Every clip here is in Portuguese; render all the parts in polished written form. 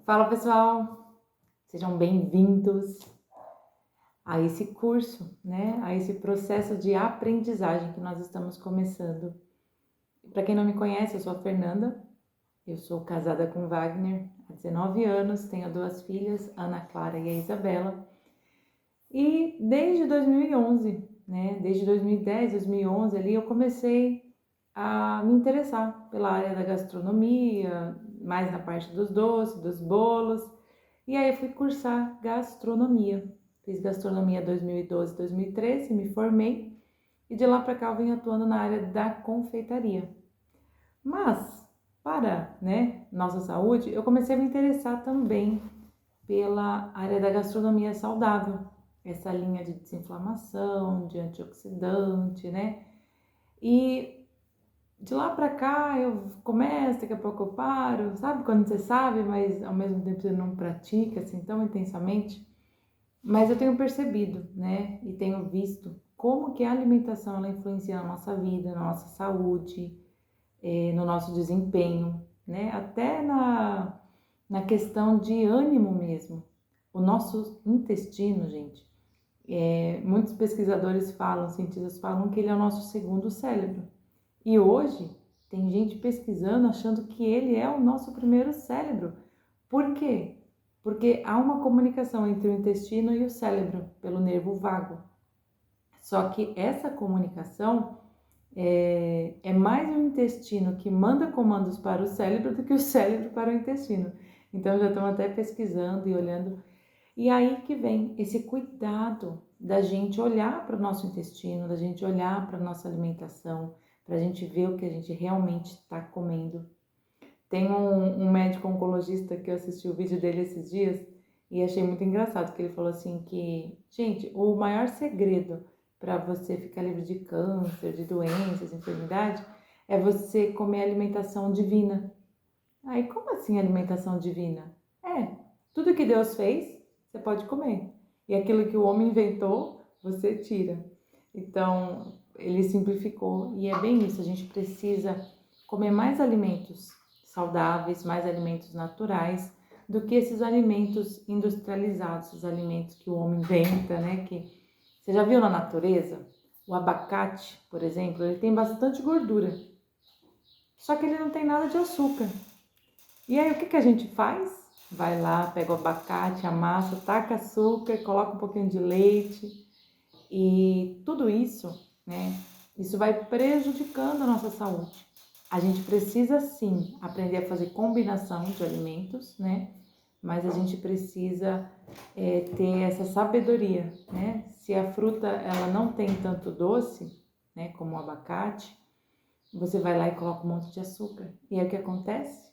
Fala pessoal, sejam bem-vindos a esse curso, né? A esse processo de aprendizagem que nós estamos começando. Para quem não me conhece, eu sou a Fernanda, eu sou casada com Wagner há 19 anos, tenho 2 filhas, Ana Clara e a Isabela. E desde 2011, né? Desde 2010, 2011 ali eu comecei a me interessar pela área da gastronomia, mais na parte dos doces, dos bolos. E aí eu fui cursar gastronomia. Fiz gastronomia 2012, 2013, me formei e de lá para cá eu venho atuando na área da confeitaria. Mas, para, nossa saúde, eu comecei a me interessar também pela área da gastronomia saudável. Essa linha de desinflamação, de antioxidante, né? E de lá pra cá eu começo, daqui a pouco eu paro, sabe? Quando você sabe, mas ao mesmo tempo você não pratica assim tão intensamente. Mas eu tenho percebido, né? E tenho visto como que a alimentação ela influencia na nossa vida, na nossa saúde, no nosso desempenho, né? Até na questão de ânimo mesmo. O nosso intestino, gente, muitos pesquisadores falam, cientistas falam que ele é o nosso segundo cérebro. E hoje tem gente pesquisando achando que ele é o nosso primeiro cérebro. Por quê? Porque há uma comunicação entre o intestino e o cérebro pelo nervo vago. Só que essa comunicação é mais o intestino que manda comandos para o cérebro do que o cérebro para o intestino. Então já estamos até pesquisando e olhando. E aí que vem esse cuidado da gente olhar para o nosso intestino, da gente olhar para a nossa alimentação, para a gente ver o que a gente realmente está comendo. Tem um médico oncologista que eu assisti o vídeo dele esses dias e achei muito engraçado, que ele falou assim que, gente, o maior segredo para você ficar livre de câncer, de doenças, enfermidade, é você comer alimentação divina. Aí, como assim alimentação divina? Tudo que Deus fez, você pode comer. E aquilo que o homem inventou, você tira. Então, ele simplificou. E é bem isso, a gente precisa comer mais alimentos saudáveis, mais alimentos naturais, do que esses alimentos industrializados, esses alimentos que o homem inventa, né? Que você já viu na natureza? O abacate, por exemplo, ele tem bastante gordura. Só que ele não tem nada de açúcar. E aí o que a gente faz? Vai lá, pega o abacate, amassa, taca açúcar, coloca um pouquinho de leite e tudo isso, né? Isso vai prejudicando a nossa saúde. A gente precisa sim aprender a fazer combinação de alimentos, né? Mas a gente precisa ter essa sabedoria, né? Se a fruta ela não tem tanto doce, né, como o abacate, você vai lá e coloca um monte de açúcar. E aí o que acontece?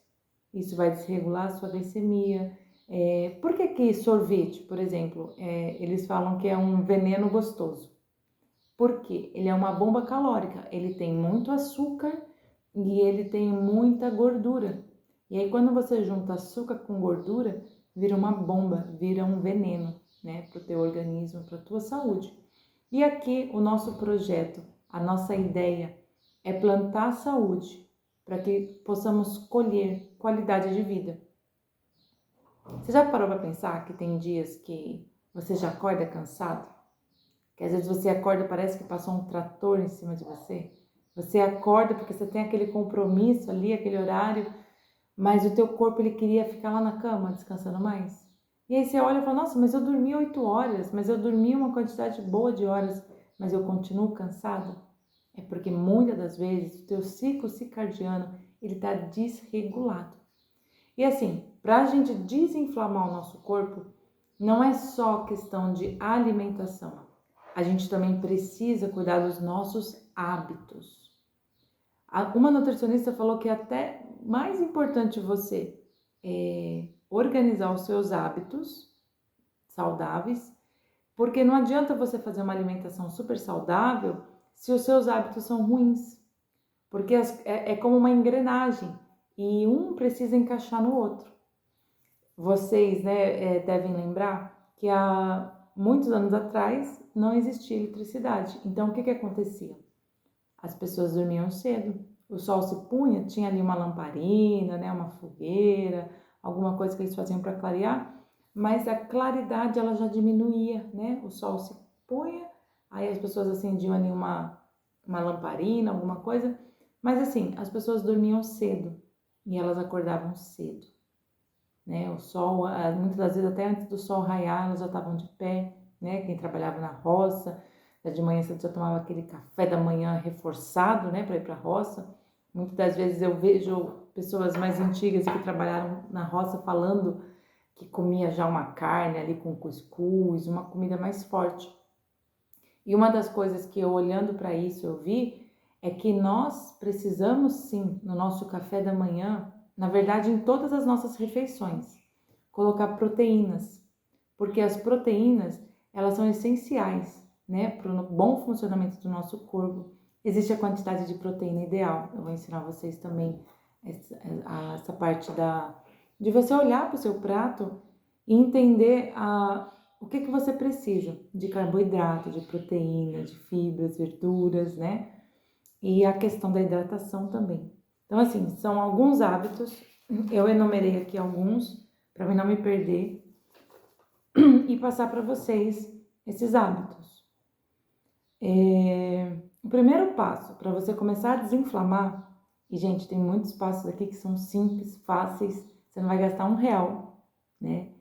Isso vai desregular a sua glicemia. Por que sorvete, por exemplo, eles falam que é um veneno gostoso? Porque ele é uma bomba calórica, ele tem muito açúcar e ele tem muita gordura. E aí quando você junta açúcar com gordura, vira uma bomba, vira um veneno, né, para o teu organismo, para a tua saúde. E aqui o nosso projeto, a nossa ideia é plantar saúde para que possamos colher qualidade de vida. Você já parou para pensar que tem dias que você já acorda cansado? Que às vezes você acorda e parece que passou um trator em cima de você? Você acorda porque você tem aquele compromisso ali, aquele horário, mas o teu corpo ele queria ficar lá na cama descansando mais. E aí você olha e fala, nossa, mas eu dormi 8 horas, mas eu dormi uma quantidade boa de horas, mas eu continuo cansado? É porque muitas das vezes o teu ciclo circadiano ele está desregulado. E assim, para a gente desinflamar o nosso corpo, não é só questão de alimentação. A gente também precisa cuidar dos nossos hábitos. Uma nutricionista falou que é até mais importante você organizar os seus hábitos saudáveis, porque não adianta você fazer uma alimentação super saudável se os seus hábitos são ruins. Porque é como uma engrenagem e um precisa encaixar no outro. Vocês, né, devem lembrar que há muitos anos atrás não existia eletricidade. Então, o que acontecia? As pessoas dormiam cedo, o sol se punha, tinha ali uma lamparina, né, uma fogueira, alguma coisa que eles faziam para clarear, mas a claridade ela já diminuía, né? O sol se punha, aí as pessoas acendiam ali uma lamparina, alguma coisa, mas assim, as pessoas dormiam cedo e elas acordavam cedo, né? O sol, muitas das vezes até antes do sol raiar, elas já estavam de pé, né? Quem trabalhava na roça, já de manhã você já tomava aquele café da manhã reforçado, né? Para ir para a roça. Muitas das vezes eu vejo pessoas mais antigas que trabalharam na roça falando que comia já uma carne ali com cuscuz, uma comida mais forte. E uma das coisas que eu olhando para isso eu vi é que nós precisamos sim, no nosso café da manhã, na verdade em todas as nossas refeições, colocar proteínas, porque as proteínas, elas são essenciais, né, para o bom funcionamento do nosso corpo. Existe a quantidade de proteína ideal. Eu vou ensinar vocês também essa parte de você olhar para o seu prato e entender o que você precisa de carboidrato, de proteína, de fibras, verduras, né? E a questão da hidratação também. Então, assim, são alguns hábitos, eu enumerei aqui alguns, para mim não me perder, e passar para vocês esses hábitos. O primeiro passo para você começar a desinflamar, e gente, tem muitos passos aqui que são simples, fáceis, você não vai gastar R$1, né?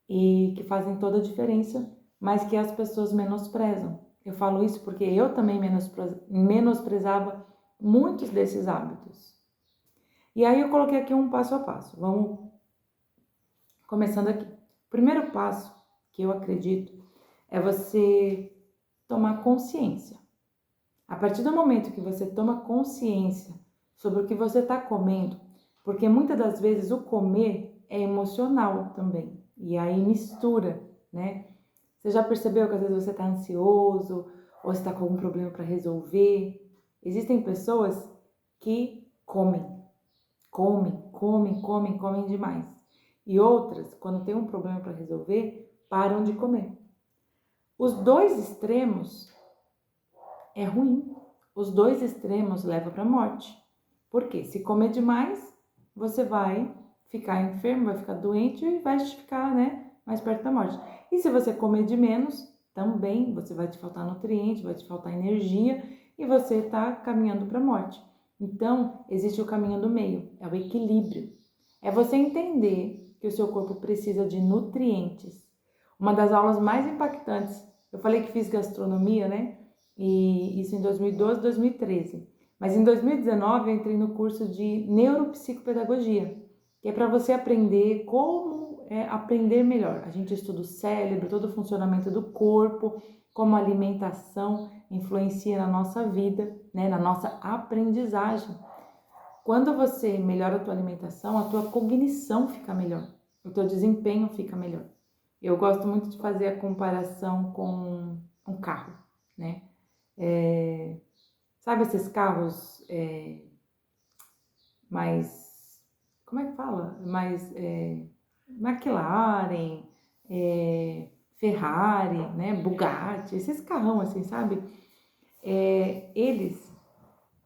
E que fazem toda a diferença, mas que as pessoas menosprezam. Eu falo isso porque eu também menosprezava muitos desses hábitos. E aí eu coloquei aqui um passo a passo. Vamos começando aqui. O primeiro passo que eu acredito é você tomar consciência. A partir do momento que você toma consciência sobre o que você está comendo, porque muitas das vezes o comer é emocional também, e aí mistura, né? Você já percebeu que às vezes você está ansioso, ou está com algum problema para resolver? Existem pessoas que comem demais. E outras, quando tem um problema para resolver, param de comer. Os dois extremos é ruim. Os dois extremos levam para a morte. Por quê? Se comer demais, você vai ficar enfermo, vai ficar doente e vai ficar, né, mais perto da morte. E se você comer de menos, também você vai te faltar nutriente, vai te faltar energia e você está caminhando para a morte. Então, existe o caminho do meio, é o equilíbrio. É você entender que o seu corpo precisa de nutrientes. Uma das aulas mais impactantes, eu falei que fiz gastronomia, né? E isso em 2012, 2013. Mas em 2019 eu entrei no curso de neuropsicopedagogia, que é para você aprender como aprender melhor. A gente estuda o cérebro, todo o funcionamento do corpo, como a alimentação influencia na nossa vida, né, na nossa aprendizagem. Quando você melhora a tua alimentação, a tua cognição fica melhor, o teu desempenho fica melhor. Eu gosto muito de fazer a comparação com um carro, né? Sabe esses carros mais, como é que fala? Mais McLaren, Ferrari, né? Bugatti, esses carrão assim, sabe? Eles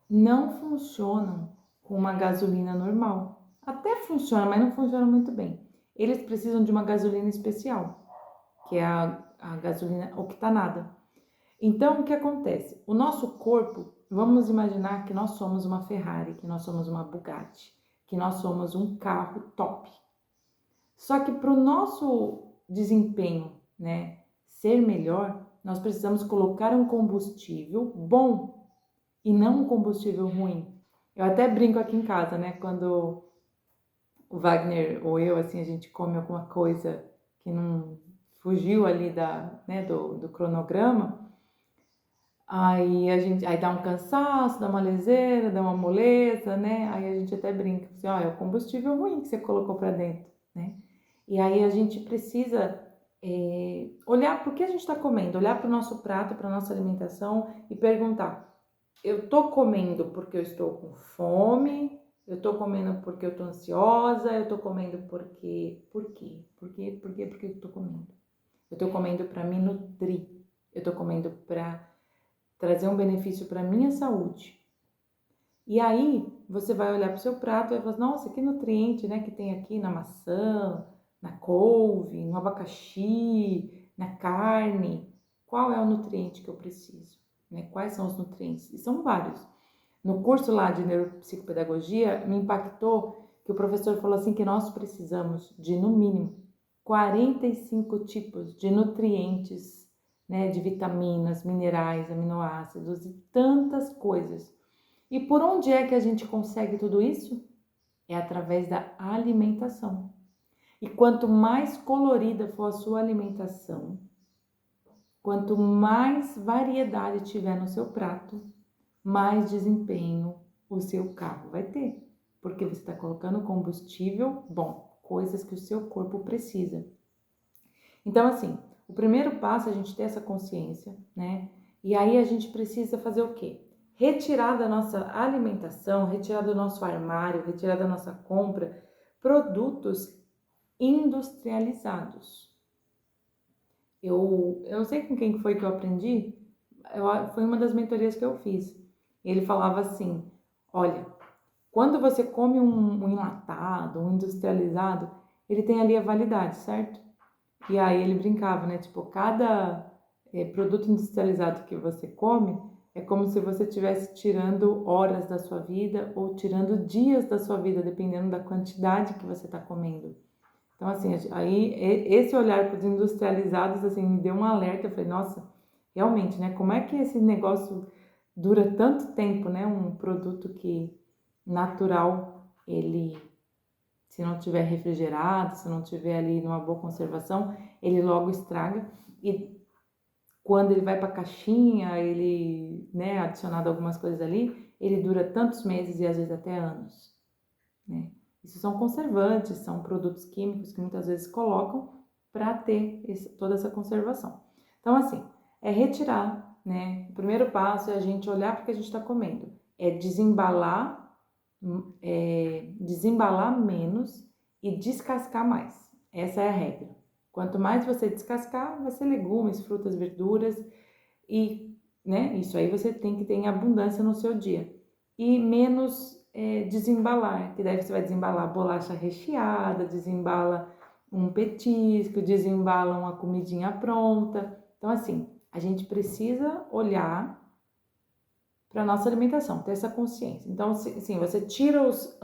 não funcionam com uma gasolina normal. Até funciona, mas não funciona muito bem. Eles precisam de uma gasolina especial, que é a gasolina octanada. Então, o que acontece? O nosso corpo, vamos imaginar que nós somos uma Ferrari, que nós somos uma Bugatti, que nós somos um carro top. Só que para o nosso desempenho, né, ser melhor, nós precisamos colocar um combustível bom e não um combustível ruim. Eu até brinco aqui em casa, né, quando o Wagner ou eu, assim, a gente come alguma coisa que não fugiu ali do cronograma, aí dá um cansaço, dá uma leseira, dá uma moleza, né? Aí a gente até brinca, assim, ó, é o combustível ruim que você colocou para dentro, né? E aí a gente precisa olhar para o que a gente está comendo, olhar para o nosso prato, para a nossa alimentação e perguntar, eu tô comendo porque eu estou com fome, eu tô comendo porque eu tô ansiosa, eu tô comendo porque... Por quê? Porque eu tô comendo? Eu tô comendo para me nutrir, eu tô comendo para trazer um benefício para minha saúde. E aí, você vai olhar para o seu prato e vai falar, nossa, que nutriente, né, que tem aqui na maçã, na couve, no abacaxi, na carne. Qual é o nutriente que eu preciso? Né? Quais são os nutrientes? E são vários. No curso lá de neuropsicopedagogia, me impactou que o professor falou assim que nós precisamos de, no mínimo, 45 tipos de nutrientes, né, de vitaminas, minerais, aminoácidos e tantas coisas. E por onde é que a gente consegue tudo isso? É através da alimentação. E quanto mais colorida for a sua alimentação, quanto mais variedade tiver no seu prato, mais desempenho o seu carro vai ter. Porque você está colocando combustível bom, coisas que o seu corpo precisa. Então, assim, o primeiro passo é a gente ter essa consciência, né? E aí a gente precisa fazer o quê? Retirar da nossa alimentação, retirar do nosso armário, retirar da nossa compra produtos industrializados. Eu não sei com quem foi que eu aprendi, foi uma das mentorias que eu fiz. Ele falava assim, olha, quando você come um enlatado, um industrializado, ele tem ali a validade, certo? E aí ele brincava, né? Tipo, cada produto industrializado que você come é como se você estivesse tirando horas da sua vida ou tirando dias da sua vida, dependendo da quantidade que você está comendo. Então, assim, aí esse olhar para os industrializados, assim, me deu um alerta. Eu falei, nossa, realmente, né? Como é que esse negócio dura tanto tempo, né? Um produto que natural, ele, se não tiver refrigerado, se não tiver ali numa boa conservação, ele logo estraga. E quando ele vai para a caixinha, ele, né, adicionado algumas coisas ali, ele dura tantos meses e às vezes até anos, né? Isso são conservantes, são produtos químicos que muitas vezes colocam para ter toda essa conservação. Então, assim, é retirar, né? O primeiro passo é a gente olhar para o que a gente está comendo, é desembalar menos e descascar mais. Essa é a regra. Quanto mais você descascar, vai ser legumes, frutas, verduras e, né? Isso aí você tem que ter em abundância no seu dia. E menos desembalar, que daí você vai desembalar bolacha recheada, desembala um petisco, desembala uma comidinha pronta. Então, assim, a gente precisa olhar para a nossa alimentação, ter essa consciência. Então, sim, você tira os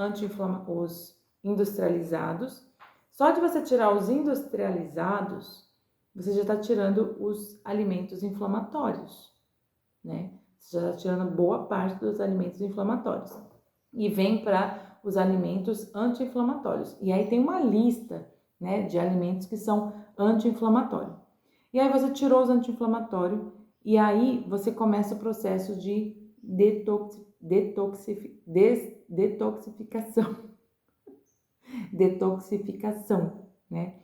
industrializados. Só de você tirar os industrializados, você já está tirando os alimentos inflamatórios, né? Você já está tirando boa parte dos alimentos inflamatórios. E vem para os alimentos anti-inflamatórios. E aí tem uma lista, né, de alimentos que são anti-inflamatórios. E aí você tirou os anti-inflamatórios e aí você começa o processo de detoxificação. Detoxificação, né?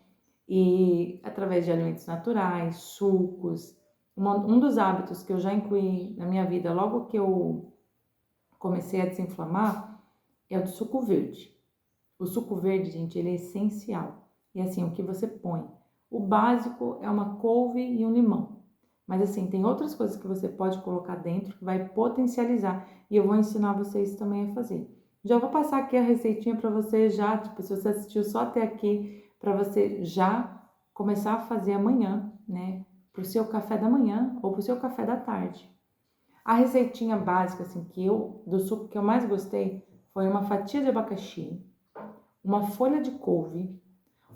E através de alimentos naturais, sucos. Um dos hábitos que eu já incluí na minha vida logo que eu comecei a desinflamar é o do suco verde. O suco verde, gente, ele é essencial. E assim, o que você põe? O básico é uma couve e um limão. Mas assim, tem outras coisas que você pode colocar dentro que vai potencializar. E eu vou ensinar vocês também a fazer. Já vou passar aqui a receitinha para você já, tipo, se você assistiu só até aqui, para você já começar a fazer amanhã, né? Pro seu café da manhã ou pro seu café da tarde. A receitinha básica, assim, do suco que eu mais gostei foi uma fatia de abacaxi, uma folha de couve,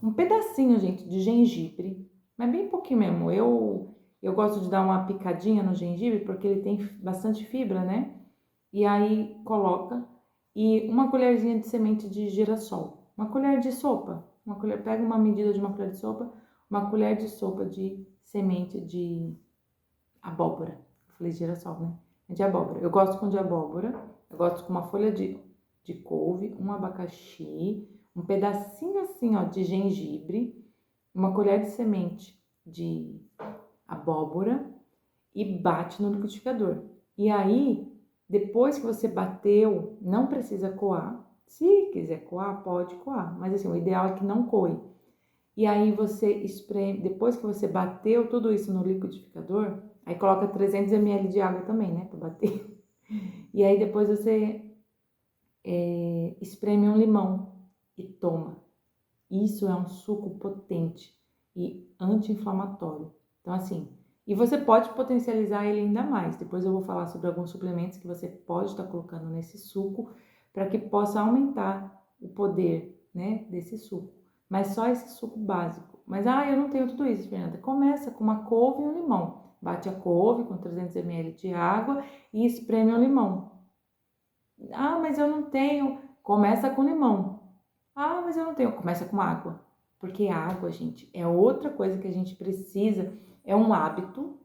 um pedacinho, gente, de gengibre, mas bem pouquinho mesmo. Eu gosto de dar uma picadinha no gengibre porque ele tem bastante fibra, né? E aí coloca e uma colherzinha de semente de girassol, uma colher de sopa, pega uma medida de uma colher de sopa, uma colher de sopa de semente de abóbora. Eu falei girassol, né? É de abóbora. Eu gosto com de abóbora, eu gosto com uma folha de couve, um abacaxi, um pedacinho assim, ó, de gengibre, uma colher de semente de abóbora e bate no liquidificador. E aí, depois que você bateu, não precisa coar. Se quiser coar, pode coar, mas assim, o ideal é que não coe. E aí você espreme, depois que você bateu tudo isso no liquidificador, aí coloca 300 ml de água também, né, para bater. E aí depois você espreme um limão e toma. Isso é um suco potente e anti-inflamatório. Então, assim, e você pode potencializar ele ainda mais. Depois eu vou falar sobre alguns suplementos que você pode estar colocando nesse suco para que possa aumentar o poder, né, desse suco. Mas só esse suco básico. Mas, eu não tenho tudo isso, Fernanda. Começa com uma couve e um limão. Bate a couve com 300 ml de água e espreme o limão. Mas eu não tenho. Começa com limão. Mas eu não tenho. Começa com água. Porque água, gente, é outra coisa que a gente precisa. É um hábito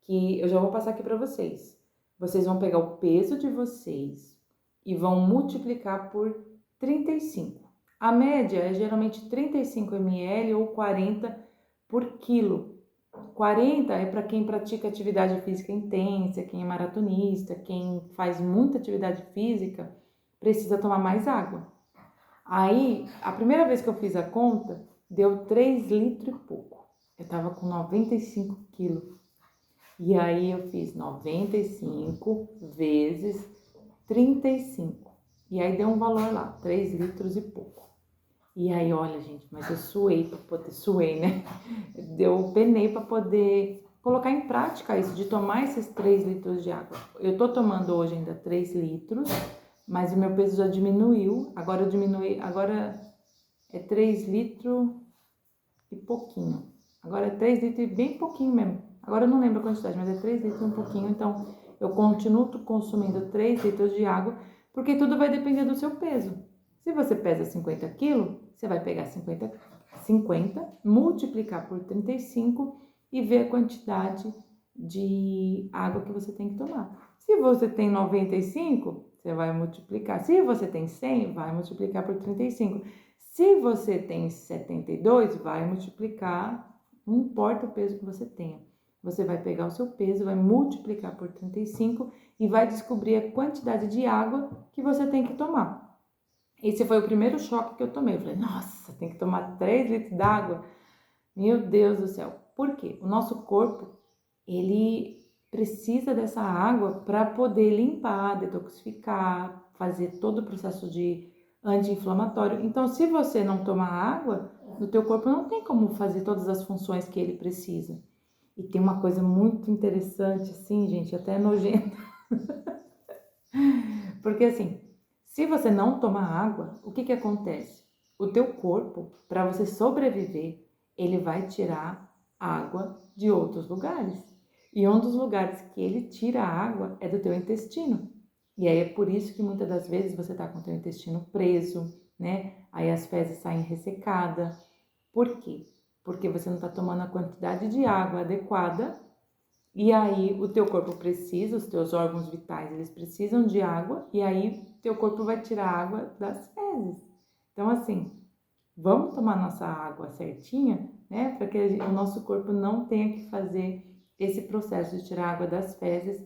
que eu já vou passar aqui para vocês. Vocês vão pegar o peso de vocês e vão multiplicar por 35. A média é geralmente 35 ml ou 40 por quilo. 40 é para quem pratica atividade física intensa, quem é maratonista, quem faz muita atividade física, precisa tomar mais água. Aí, a primeira vez que eu fiz a conta, deu 3 litros e pouco. Eu tava com 95 quilos. E aí eu fiz 95 vezes 35. E aí deu um valor lá, 3 litros e pouco. E aí, olha, gente, mas eu suei, né? Eu penei para poder colocar em prática isso, de tomar esses 3 litros de água. Eu tô tomando hoje ainda 3 litros, mas o meu peso já diminuiu. Agora é 3 litros e pouquinho. Agora é 3 litros e bem pouquinho mesmo. Agora eu não lembro a quantidade, mas é 3 litros e um pouquinho. Então, eu continuo consumindo 3 litros de água, porque tudo vai depender do seu peso. Se você pesa 50 quilos, você vai pegar 50, multiplicar por 35 e ver a quantidade de água que você tem que tomar. Se você tem 95, você vai multiplicar. Se você tem 100, vai multiplicar por 35. Se você tem 72, vai multiplicar, não importa o peso que você tenha. Você vai pegar o seu peso, vai multiplicar por 35 e vai descobrir a quantidade de água que você tem que tomar. Esse foi o primeiro choque que eu tomei. Eu falei, nossa, tem que tomar 3 litros d'água? Meu Deus do céu. Por quê? O nosso corpo, ele precisa dessa água para poder limpar, detoxificar, fazer todo o processo de anti-inflamatório. Então, se você não tomar água, o teu corpo não tem como fazer todas as funções que ele precisa. E tem uma coisa muito interessante, assim, gente, até nojenta. Porque assim, se você não tomar água, o que acontece? O teu corpo, para você sobreviver, ele vai tirar água de outros lugares. E um dos lugares que ele tira a água é do teu intestino. E aí é por isso que muitas das vezes você tá com o teu intestino preso, né? Aí as fezes saem ressecadas. Por quê? Porque você não tá tomando a quantidade de água adequada. E aí o teu corpo precisa, os teus órgãos vitais, eles precisam de água. E aí teu corpo vai tirar água das fezes. Então assim, vamos tomar nossa água certinha, né? Para que o nosso corpo não tenha que fazer esse processo de tirar água das fezes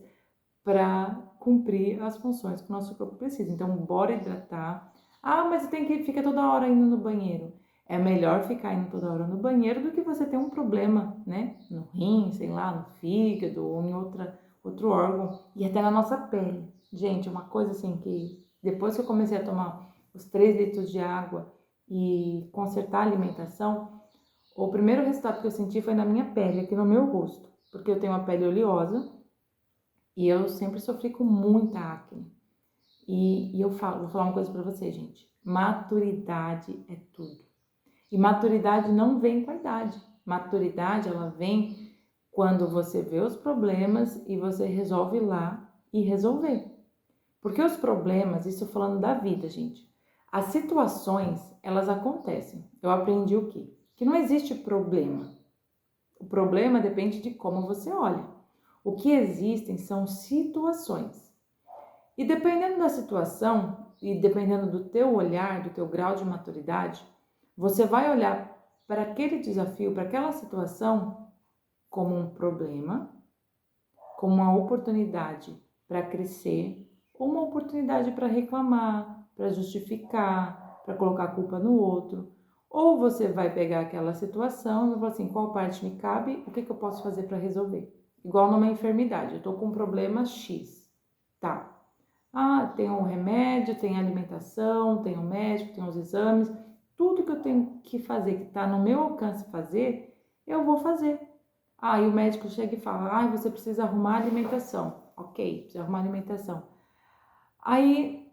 para cumprir as funções que o nosso corpo precisa. Então, bora hidratar. Mas você tem que ficar toda hora indo no banheiro. É melhor ficar indo toda hora no banheiro do que você ter um problema, né? No rim, sei lá, no fígado ou em outro órgão e até na nossa pele. Gente, uma coisa assim que depois que eu comecei a tomar os 3 litros de água e consertar a alimentação, o primeiro resultado que eu senti foi na minha pele, aqui no meu rosto, porque eu tenho uma pele oleosa e eu sempre sofri com muita acne. E vou falar uma coisa pra vocês, gente. Maturidade é tudo. E maturidade não vem com a idade. Maturidade, ela vem quando você vê os problemas e você resolve ir lá e resolver. Porque os problemas, isso falando da vida, gente. As situações, elas acontecem. Eu aprendi o quê? Que não existe problema. O problema depende de como você olha. O que existem são situações. E dependendo da situação e dependendo do teu olhar, do teu grau de maturidade, você vai olhar para aquele desafio, para aquela situação como um problema, como uma oportunidade para crescer, ou uma oportunidade para reclamar, para justificar, para colocar a culpa no outro. Ou você vai pegar aquela situação e vai falar assim, qual parte me cabe, o que eu posso fazer para resolver? Igual numa enfermidade, eu tô com um problema X, tá? Ah, tem o remédio, tem a alimentação, tem o médico, tem os exames. Tudo que eu tenho que fazer, que está no meu alcance fazer, eu vou fazer. Ah, e o médico chega e fala, ah, você precisa arrumar a alimentação. Ok, precisa arrumar a alimentação. Aí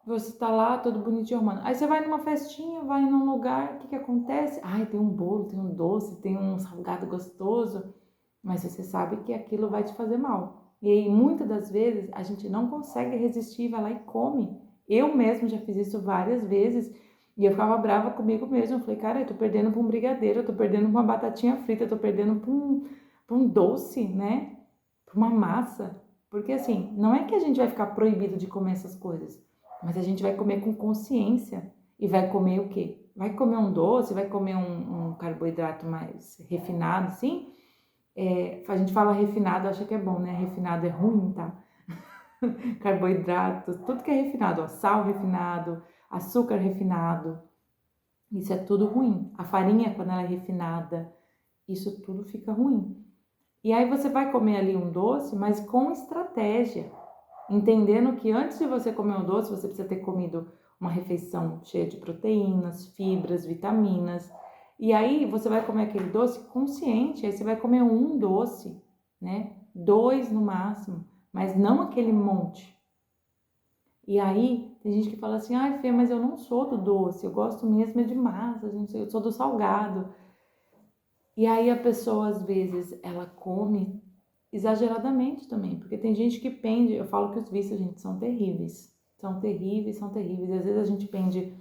você tá lá todo bonitinho arrumando. Aí você vai numa festinha, vai num lugar, o que acontece? Ai, tem um bolo, tem um doce, tem um salgado gostoso, mas você sabe que aquilo vai te fazer mal. E aí, muitas das vezes a gente não consegue resistir, vai lá e come. Eu mesmo já fiz isso várias vezes e eu ficava brava comigo mesmo. Eu falei, cara, eu tô perdendo pra um brigadeiro, eu tô perdendo pra uma batatinha frita, eu tô perdendo pra um doce, né? Pra uma massa. Porque assim, não é que a gente vai ficar proibido de comer essas coisas, mas a gente vai comer com consciência. E vai comer o quê? Vai comer um doce, vai comer um carboidrato mais refinado, assim. A gente fala refinado, acha que é bom, né? Refinado é ruim, tá? Carboidratos, tudo que é refinado, ó, sal refinado, açúcar refinado, isso é tudo ruim. A farinha, quando ela é refinada, isso tudo fica ruim. E aí você vai comer ali um doce, mas com estratégia, entendendo que antes de você comer um doce, você precisa ter comido uma refeição cheia de proteínas, fibras, vitaminas. E aí você vai comer aquele doce consciente, aí você vai comer um doce, né? 2 no máximo, mas não aquele monte. E aí tem gente que fala assim, ai Fê, mas eu não sou do doce, eu gosto mesmo é de massa, não sei, eu sou do salgado. E aí a pessoa às vezes ela come exageradamente também, porque tem gente que pende, eu falo que os vícios, gente, são terríveis. São terríveis, são terríveis. Às vezes a gente pende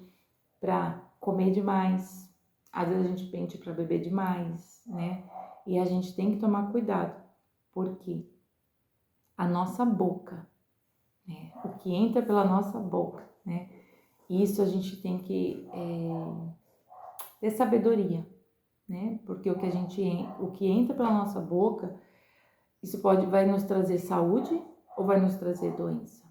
para comer demais, às vezes a gente pende para beber demais, né? E a gente tem que tomar cuidado, porque a nossa boca, né? O que entra pela nossa boca, né? Isso a gente tem que ter sabedoria, né? Porque o que entra pela nossa boca, isso vai nos trazer saúde ou vai nos trazer doença.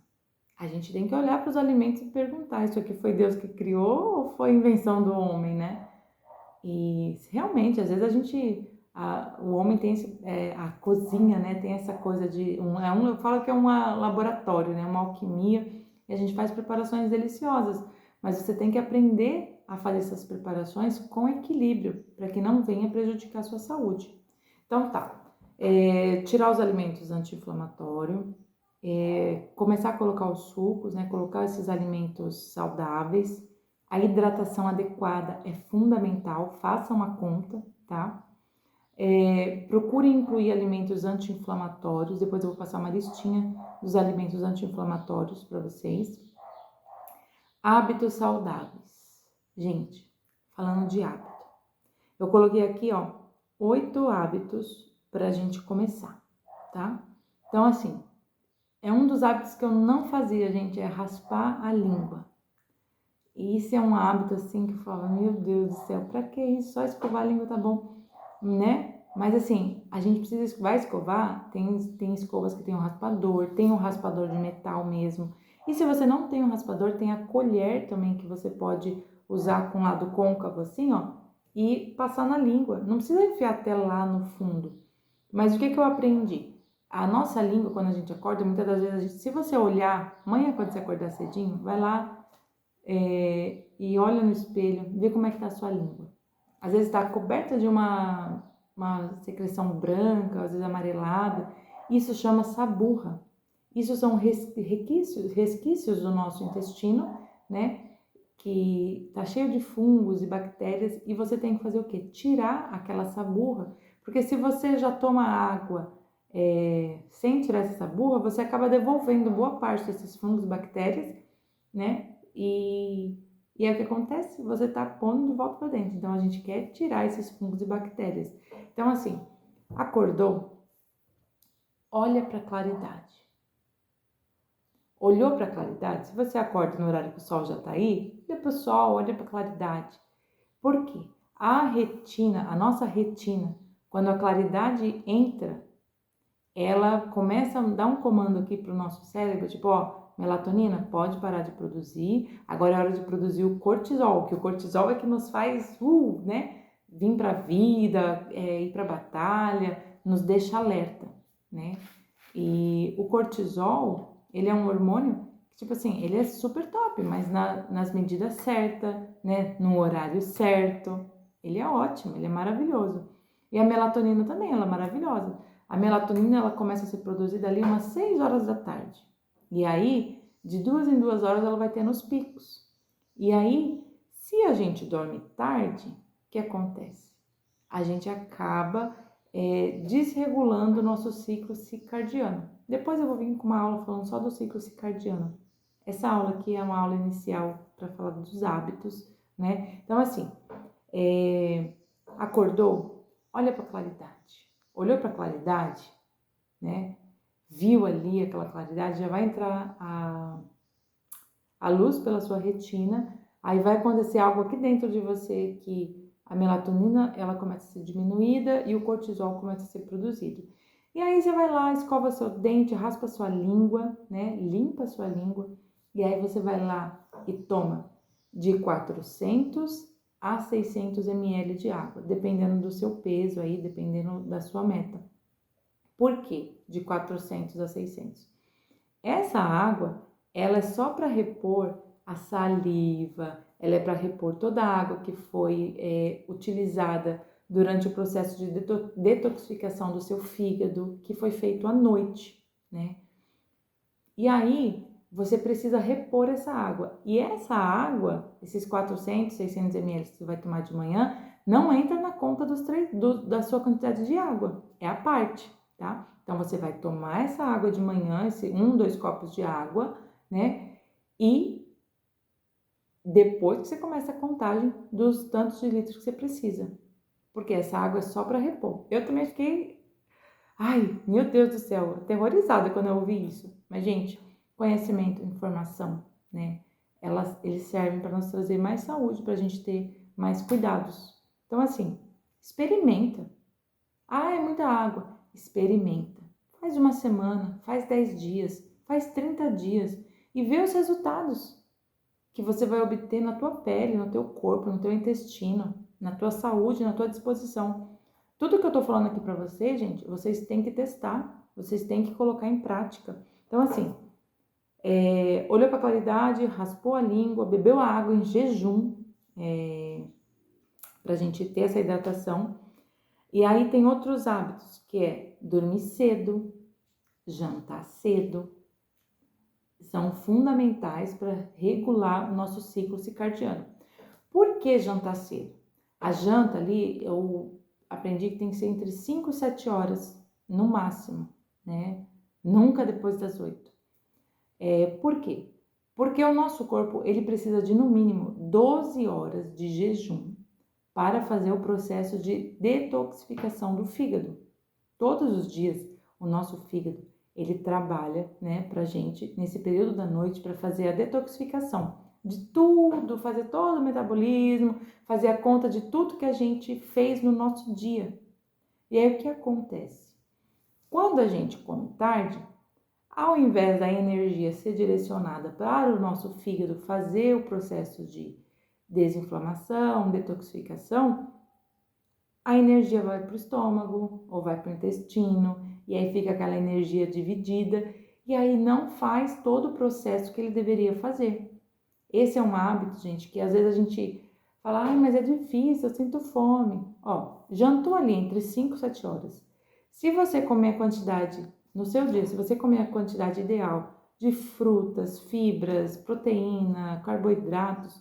A gente tem que olhar para os alimentos e perguntar, isso aqui foi Deus que criou ou foi invenção do homem, né? E realmente, às vezes o homem tem a cozinha, né? Tem essa coisa eu falo que é um laboratório, né? Uma alquimia, e a gente faz preparações deliciosas, mas você tem que aprender a fazer essas preparações com equilíbrio, para que não venha prejudicar a sua saúde. Então tá, tirar os alimentos anti-inflamatórios, começar a colocar os sucos, né? Colocar esses alimentos saudáveis. A hidratação adequada é fundamental, façam a conta, tá? Procure incluir alimentos anti-inflamatórios, depois eu vou passar uma listinha dos alimentos anti-inflamatórios para vocês. Hábitos saudáveis. Gente, falando de hábito, eu coloquei aqui, ó, 8 hábitos para a gente começar, tá? Então, assim, um dos hábitos que eu não fazia, gente, é raspar a língua. E isso é um hábito, assim, que eu falo, meu Deus do céu, pra que isso? Só escovar a língua tá bom, né? Mas, assim, a gente vai escovar, tem escovas que tem um raspador, tem um raspador de metal mesmo. E se você não tem um raspador, tem a colher também que você pode usar com o lado côncavo, assim, ó, e passar na língua. Não precisa enfiar até lá no fundo. Mas o que eu aprendi? A nossa língua, quando a gente acorda, muitas das vezes, se você olhar, amanhã quando você acordar cedinho, vai lá e olha no espelho, vê como é que tá a sua língua. Às vezes está coberta de uma secreção branca, às vezes amarelada. Isso chama saburra. Isso são resquícios do nosso intestino, né? Que tá cheio de fungos e bactérias e você tem que fazer o quê? Tirar aquela saburra. Porque se você já toma água sem tirar essa saburra, você acaba devolvendo boa parte desses fungos e bactérias, né? E aí o que acontece? Você tá pondo de volta para dentro. Então a gente quer tirar esses fungos e bactérias. Então, assim, acordou, olha para a claridade. Olhou para a claridade? Se você acorda no horário que o sol já tá aí, olha para o sol, olha para a claridade. Por quê? A nossa retina, quando a claridade entra, ela começa a dar um comando aqui para o nosso cérebro, tipo, ó, melatonina, pode parar de produzir, agora é hora de produzir o cortisol, que o cortisol é que nos faz, né, vir para a vida, ir para a batalha, nos deixa alerta, né? E o cortisol, ele é um hormônio Tipo assim, ele é super top, mas nas medidas certas, né? No horário certo. Ele é ótimo, ele é maravilhoso. E a melatonina também, ela é maravilhosa. A melatonina, ela começa a ser produzida ali umas 6 horas da tarde. E aí, de 2 em 2 horas, ela vai ter nos picos. E aí, se a gente dorme tarde, o que acontece? A gente acaba desregulando o nosso ciclo circadiano. Depois eu vou vir com uma aula falando só do ciclo circadiano. Essa aula aqui é uma aula inicial para falar dos hábitos, né? Então, assim, acordou, olha para a claridade. Olhou para a claridade, né? Viu ali aquela claridade, já vai entrar a luz pela sua retina, aí vai acontecer algo aqui dentro de você que a melatonina ela começa a ser diminuída e o cortisol começa a ser produzido. E aí você vai lá, escova seu dente, raspa sua língua, né? Limpa sua língua. E aí você vai lá e toma de 400 a 600 ml de água, dependendo do seu peso aí, dependendo da sua meta. Por quê? De 400 a 600. Essa água, ela é só para repor a saliva, ela é para repor toda a água que foi utilizada durante o processo de detoxificação do seu fígado, que foi feito à noite, né? E aí, você precisa repor essa água. E essa água, esses 400, 600 ml que você vai tomar de manhã, não entra na conta da sua quantidade de água, é a parte, tá? Então, você vai tomar essa água de manhã, esse 2 copos de água, né? E depois que você começa a contagem dos tantos de litros que você precisa. Porque essa água é só para repor. Eu também fiquei, ai, meu Deus do céu, aterrorizada quando eu ouvi isso. Mas, gente, conhecimento, informação, né? Eles servem para nos trazer mais saúde, para a gente ter mais cuidados. Então, assim, experimenta. Ah, é muita água. Experimenta. Faz uma semana, faz 10 dias, faz 30 dias e vê os resultados que você vai obter na tua pele, no teu corpo, no teu intestino, na tua saúde, na tua disposição. Tudo que eu tô falando aqui para vocês, gente, vocês têm que testar, vocês têm que colocar em prática. Então, assim, olhou para a claridade, raspou a língua, bebeu a água em jejum, para a gente ter essa hidratação. E aí tem outros hábitos, que é dormir cedo, jantar cedo, são fundamentais para regular o nosso ciclo circadiano. Por que jantar cedo? A janta ali, eu aprendi que tem que ser entre 5 e 7 horas, no máximo, né? Nunca depois das 8. Por quê? Porque o nosso corpo, ele precisa de, no mínimo, 12 horas de jejum para fazer o processo de detoxificação do fígado. Todos os dias, o nosso fígado, ele trabalha, né, pra gente, nesse período da noite, para fazer a detoxificação de tudo, fazer todo o metabolismo, fazer a conta de tudo que a gente fez no nosso dia. E aí, o que acontece? Quando a gente come tarde, ao invés da energia ser direcionada para o nosso fígado fazer o processo de desinflamação, detoxificação, a energia vai para o estômago ou vai para o intestino, e aí fica aquela energia dividida, e aí não faz todo o processo que ele deveria fazer. Esse é um hábito, gente, que às vezes a gente fala, mas é difícil, eu sinto fome. Ó, jantou ali entre 5 e 7 horas. Se você comer a quantidade, no seu dia, se você comer a quantidade ideal de frutas, fibras, proteína, carboidratos,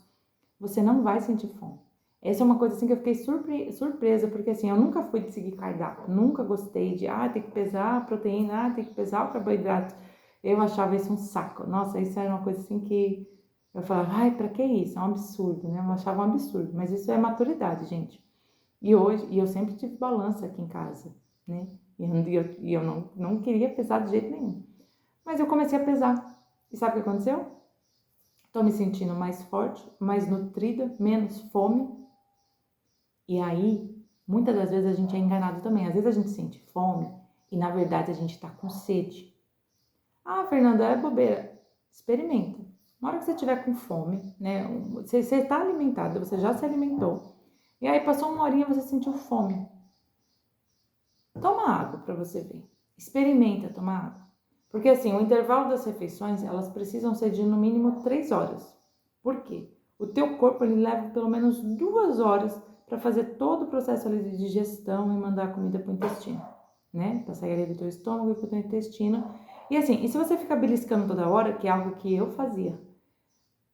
você não vai sentir fome. Essa é uma coisa assim que eu fiquei surpresa, porque assim, eu nunca fui de seguir cardápio, nunca gostei de, tem que pesar a proteína, tem que pesar o carboidrato. Eu achava isso um saco. Nossa, isso era uma coisa assim que eu falava, pra que isso? É um absurdo, né? Eu achava um absurdo, mas isso é maturidade, gente. E eu sempre tive balança aqui em casa, né? E eu não queria pesar de jeito nenhum. Mas eu comecei a pesar. E sabe o que aconteceu? Tô me sentindo mais forte, mais nutrida, menos fome. E aí, muitas das vezes a gente é enganado também. Às vezes a gente sente fome e na verdade a gente tá com sede. Fernanda, é bobeira. Experimenta. Na hora que você tiver com fome, né? Você está alimentada, você já se alimentou. E aí passou uma horinha e você sentiu fome. Toma água para você ver. Experimenta tomar água. Porque assim, o intervalo das refeições, elas precisam ser de no mínimo 3 horas. Por quê? O teu corpo, ele leva pelo menos 2 horas para fazer todo o processo ali de digestão e mandar a comida para o intestino, né? Para sair ali do teu estômago e para o teu intestino. E assim, e se você ficar beliscando toda hora, que é algo que eu fazia,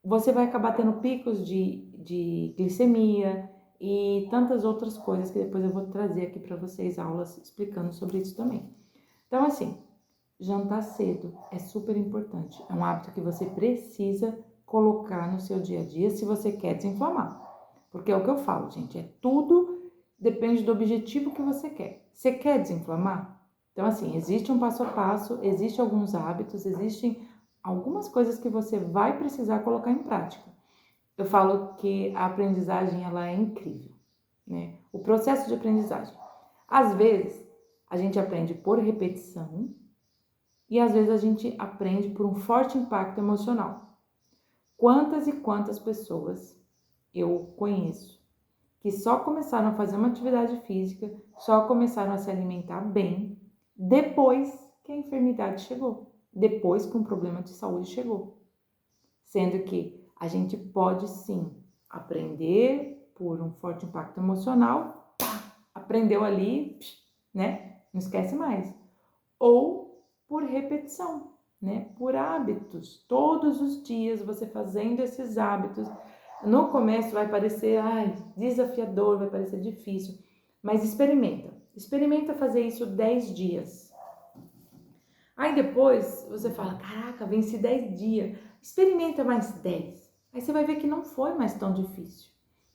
você vai acabar tendo picos de glicemia e tantas outras coisas que depois eu vou trazer aqui para vocês aulas explicando sobre isso também. Então assim, jantar cedo é super importante. É um hábito que você precisa colocar no seu dia a dia se você quer desinflamar. Porque é o que eu falo, gente, é tudo depende do objetivo que você quer. Você quer desinflamar? Então assim, existe um passo a passo, existem alguns hábitos, existem algumas coisas que você vai precisar colocar em prática. Eu falo que a aprendizagem ela é incrível, né? O processo de aprendizagem. Às vezes, a gente aprende por repetição e às vezes a gente aprende por um forte impacto emocional. Quantas e quantas pessoas eu conheço que só começaram a fazer uma atividade física, só começaram a se alimentar bem depois que a enfermidade chegou, depois que um problema de saúde chegou. Sendo que a gente pode sim aprender por um forte impacto emocional, aprendeu ali, né? Não esquece mais. Ou por repetição, né? Por hábitos. Todos os dias você fazendo esses hábitos. No começo vai parecer desafiador, vai parecer difícil, mas experimenta. Experimenta fazer isso 10 dias. Aí depois você fala, caraca, venci 10 dias. Experimenta mais 10. Aí você vai ver que não foi mais tão difícil.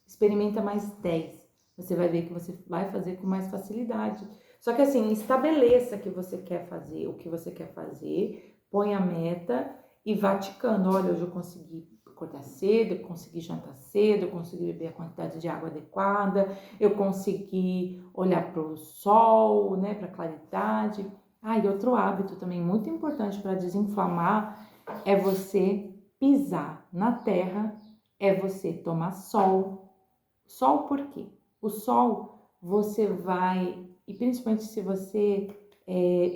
Experimenta mais 10. Você vai ver que você vai fazer com mais facilidade. Só que assim, estabeleça que você quer fazer, o que você quer fazer, põe a meta e vá ticando. Olha, hoje eu consegui acordar cedo, eu consegui jantar cedo, eu consegui beber a quantidade de água adequada, eu consegui olhar para o sol, né, para a claridade. E outro hábito também muito importante para desinflamar é você pisar na terra, é você tomar sol. Sol por quê? O sol você vai, e principalmente se você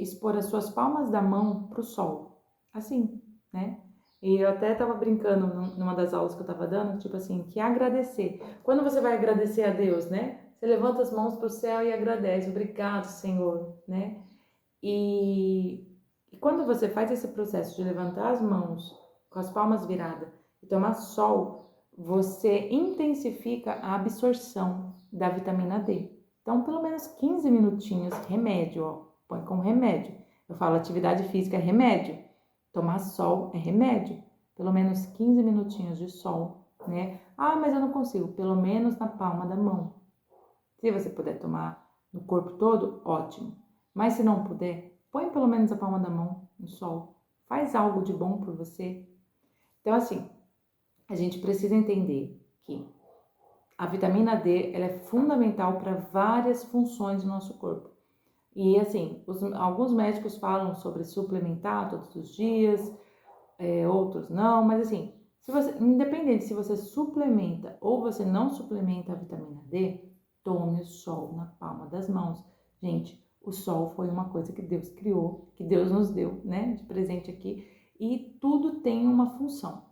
expor as suas palmas da mão para o sol, assim, né? E eu até tava brincando numa das aulas que eu tava dando, tipo assim, que agradecer. Quando você vai agradecer a Deus, né? Você levanta as mãos para o céu e agradece. Obrigado, Senhor, né? E quando você faz esse processo de levantar as mãos com as palmas viradas e tomar sol, você intensifica a absorção da vitamina D. Então, pelo menos 15 minutinhos, remédio, ó, põe como remédio. Eu falo atividade física é remédio, tomar sol é remédio. Pelo menos 15 minutinhos de sol, né? Mas eu não consigo, pelo menos na palma da mão. Se você puder tomar no corpo todo, ótimo. Mas se não puder, põe pelo menos a palma da mão no sol. Faz algo de bom por você. Então, assim, a gente precisa entender que a vitamina D ela é fundamental para várias funções do nosso corpo. E, assim, alguns médicos falam sobre suplementar todos os dias, outros não, mas, assim, independente se você suplementa ou você não suplementa a vitamina D, tome o sol na palma das mãos. Gente, o sol foi uma coisa que Deus criou, que Deus nos deu, né, de presente aqui, e tudo tem uma função.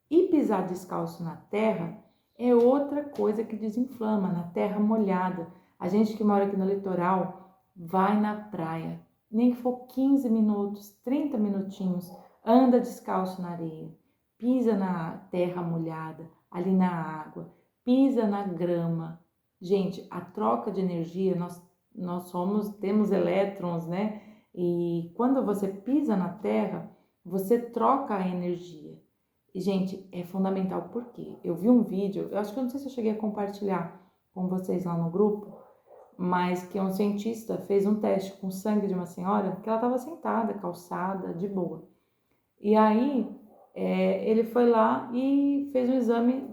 E pisar descalço na terra é outra coisa que desinflama, na terra molhada. A gente que mora aqui no litoral, vai na praia, nem que for 15 minutos, 30 minutinhos, anda descalço na areia, pisa na terra molhada, ali na água, pisa na grama. Gente, a troca de energia, nós temos elétrons, né? E quando você pisa na terra, você troca a energia. E, gente, é fundamental porque eu vi um vídeo, eu acho que eu não sei se eu cheguei a compartilhar com vocês lá no grupo, mas que um cientista fez um teste com sangue de uma senhora que ela estava sentada, calçada, de boa. E aí, ele foi lá e fez um exame